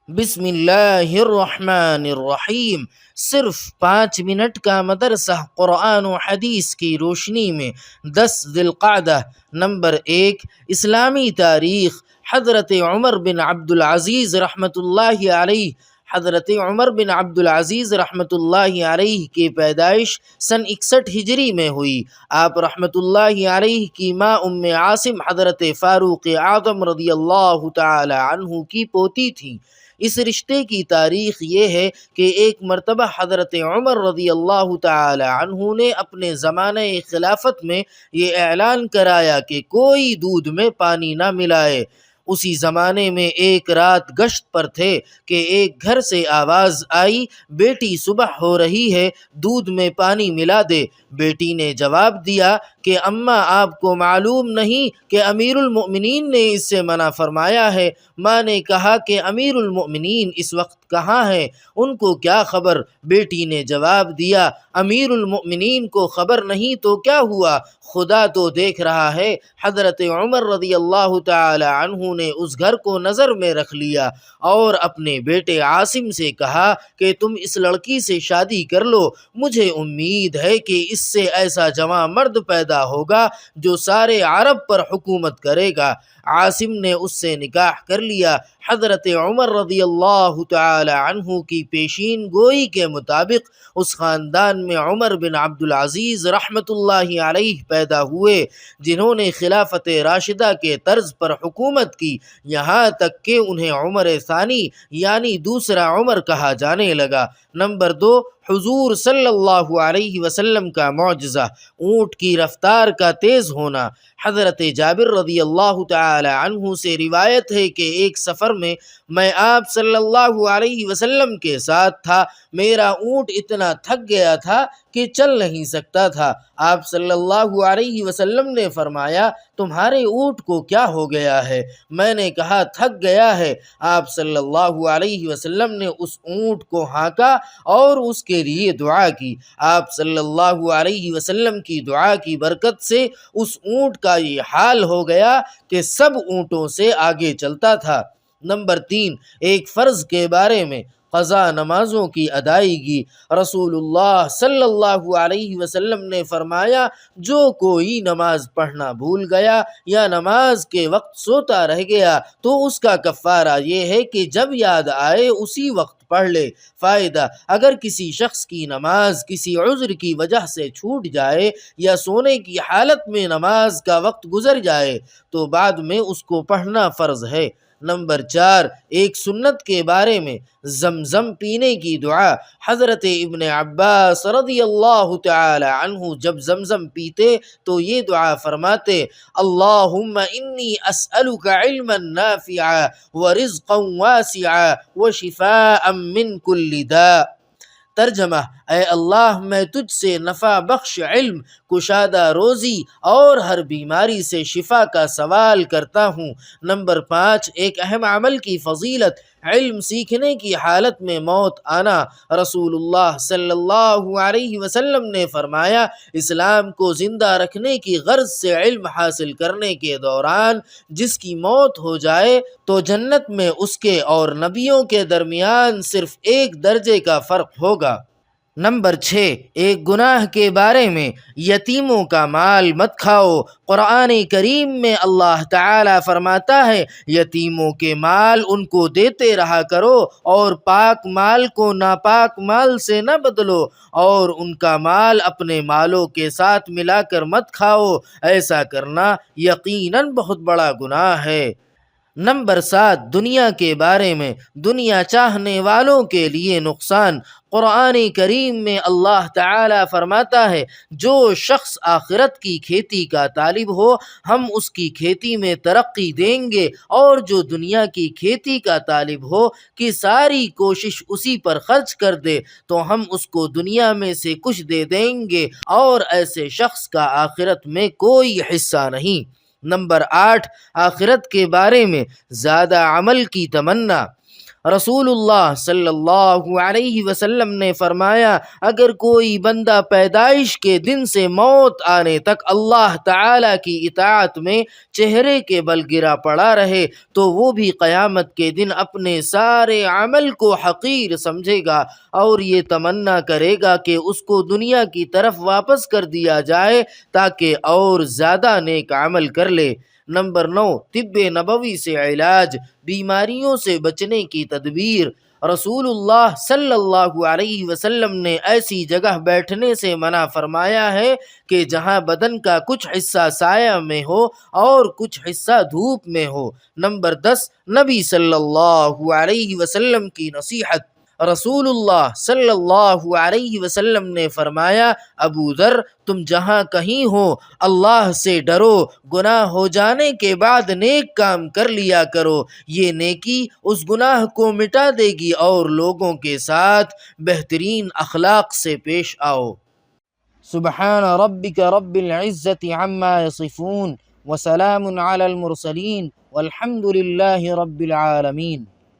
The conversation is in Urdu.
بسم اللہ الرحمن الرحیم۔ صرف 5 منٹ کا مدرسہ قرآن و حدیث کی روشنی میں 10 ذی القعدہ۔ نمبر 1، اسلامی تاریخ۔ حضرت عمر بن عبد العزیز رحمۃ اللہ علیہ حضرت عمر بن عبد العزیز رحمۃ اللہ علیہ کی پیدائش سن 61 ہجری میں ہوئی۔ آپ رحمۃ اللہ علیہ کی ماں عاصم حضرت فاروق اعظم رضی اللہ تعالی عنہ کی پوتی تھیں۔ اس رشتے کی تاریخ یہ ہے کہ ایک مرتبہ حضرت عمر رضی اللہ تعالی عنہ نے اپنے زمانہ خلافت میں یہ اعلان کرایا کہ کوئی دودھ میں پانی نہ ملائے۔ اسی زمانے میں ایک رات گشت پر تھے کہ ایک گھر سے آواز آئی، بیٹی صبح ہو رہی ہے، دودھ میں پانی ملا دے۔ بیٹی نے جواب دیا کہ اماں، آپ کو معلوم نہیں کہ امیر المؤمنین نے اس سے منع فرمایا ہے؟ ماں نے کہا کہ امیر المؤمنین اس وقت کہاں ہیں؟ ان کو کیا خبر؟ بیٹی نے جواب دیا، امیر المؤمنین کو خبر نہیں تو کیا ہوا، خدا تو دیکھ رہا ہے۔ حضرت عمر رضی اللہ تعالی عنہ نے اس گھر کو نظر میں رکھ لیا اور اپنے بیٹے عاصم سے کہا کہ تم اس لڑکی سے شادی کر لو، مجھے امید ہے کہ اس سے ایسا جواں مرد پیدا ہوگا جو سارے عرب پر حکومت کرے گا۔ عاصم نے اس سے نکاح کر لیا۔ حضرت عمر رضی اللہ تعالی عنہ کی پیشین گوئی کے مطابق اس خاندان میں عمر بن عبد العزیز رحمۃ اللہ علیہ پیدا ہوئے، جنہوں نے خلافت راشدہ کے طرز پر حکومت کی، یہاں تک کہ انہیں عمر ثانی یعنی دوسرا عمر کہا جانے لگا۔ نمبر 2، حضور صلی اللہ علیہ وسلم کا معجزہ، اونٹ کی رفتار کا تیز ہونا۔ حضرت جابر رضی اللہ تعالی عنہ سے روایت ہے کہ ایک سفر میں آپ صلی اللہ علیہ وسلم کے ساتھ تھا، میرا اونٹ اتنا تھک گیا تھا کہ چل نہیں سکتا تھا۔ آپ صلی اللہ علیہ وسلم نے فرمایا، تمہارے اونٹ کو کیا ہو گیا ہے؟ میں نے کہا، تھک گیا ہے۔ آپ صلی اللہ علیہ وسلم نے اس اونٹ کو ہانکا اور اس کے لیے دعا کی۔ آپ صلی اللہ علیہ وسلم کی دعا کی برکت سے اس اونٹ کا یہ حال ہو گیا کہ سب اونٹوں سے آگے چلتا تھا۔ نمبر 3، ایک فرض کے بارے میں، قضا نمازوں کی ادائیگی۔ رسول اللہ صلی اللہ علیہ وسلم نے فرمایا، جو کوئی نماز پڑھنا بھول گیا یا نماز کے وقت سوتا رہ گیا تو اس کا کفارہ یہ ہے کہ جب یاد آئے اسی وقت پڑھ لے۔ فائدہ: اگر کسی شخص کی نماز کسی عذر کی وجہ سے چھوٹ جائے یا سونے کی حالت میں نماز کا وقت گزر جائے تو بعد میں اس کو پڑھنا فرض ہے۔ نمبر 4، ایک سنت کے بارے میں، زمزم پینے کی دعا۔ حضرت ابن عباس رضی اللہ تعالی عنہ جب زمزم پیتے تو یہ دعا فرماتے، اللہم انی اسألک علما نافعا ورزقا واسعا وشفاء من کل داء۔ ترجمہ: اے اللہ، میں تجھ سے نفع بخش علم، کشادہ روزی اور ہر بیماری سے شفا کا سوال کرتا ہوں۔ نمبر 5، ایک اہم عمل کی فضیلت، علم سیکھنے کی حالت میں موت آنا۔ رسول اللہ صلی اللہ علیہ وسلم نے فرمایا، اسلام کو زندہ رکھنے کی غرض سے علم حاصل کرنے کے دوران جس کی موت ہو جائے تو جنت میں اس کے اور نبیوں کے درمیان صرف 1 درجے کا فرق ہوگا۔ نمبر 6، ایک گناہ کے بارے میں، یتیموں کا مال مت کھاؤ۔ قرآن کریم میں اللہ تعالیٰ فرماتا ہے، یتیموں کے مال ان کو دیتے رہا کرو اور پاک مال کو ناپاک مال سے نہ بدلو، اور ان کا مال اپنے مالوں کے ساتھ ملا کر مت کھاؤ، ایسا کرنا یقیناً بہت بڑا گناہ ہے۔ نمبر 7، دنیا کے بارے میں، دنیا چاہنے والوں کے لیے نقصان۔ قرآن کریم میں اللہ تعالیٰ فرماتا ہے، جو شخص آخرت کی کھیتی کا طالب ہو ہم اس کی کھیتی میں ترقی دیں گے، اور جو دنیا کی کھیتی کا طالب ہو کہ ساری کوشش اسی پر خرچ کر دے تو ہم اس کو دنیا میں سے کچھ دے دیں گے، اور ایسے شخص کا آخرت میں کوئی حصہ نہیں۔ نمبر 8، آخرت کے بارے میں، زیادہ عمل کی تمنا۔ رسول اللہ صلی اللہ علیہ وسلم نے فرمایا، اگر کوئی بندہ پیدائش کے دن سے موت آنے تک اللہ تعالی کی اطاعت میں چہرے کے بل گرا پڑا رہے تو وہ بھی قیامت کے دن اپنے سارے عمل کو حقیر سمجھے گا اور یہ تمنا کرے گا کہ اس کو دنیا کی طرف واپس کر دیا جائے تاکہ اور زیادہ نیک عمل کر لے۔ نمبر 9، طب نبوی سے علاج، بیماریوں سے بچنے کی تدبیر۔ رسول اللہ صلی اللہ علیہ وسلم نے ایسی جگہ بیٹھنے سے منع فرمایا ہے کہ جہاں بدن کا کچھ حصہ سایہ میں ہو اور کچھ حصہ دھوپ میں ہو۔ نمبر 10، نبی صلی اللہ علیہ وسلم کی نصیحت۔ رسول اللہ صلی اللہ علیہ وسلم نے فرمایا، ابو ذر، تم جہاں کہیں ہو اللہ سے ڈرو، گناہ ہو جانے کے بعد نیک کام کر لیا کرو، یہ نیکی اس گناہ کو مٹا دے گی اور لوگوں کے ساتھ بہترین اخلاق سے پیش آؤ۔ سبحان ربک رب العزت عما یصفون وسلام علی المرسلین والحمد للہ رب العالمین۔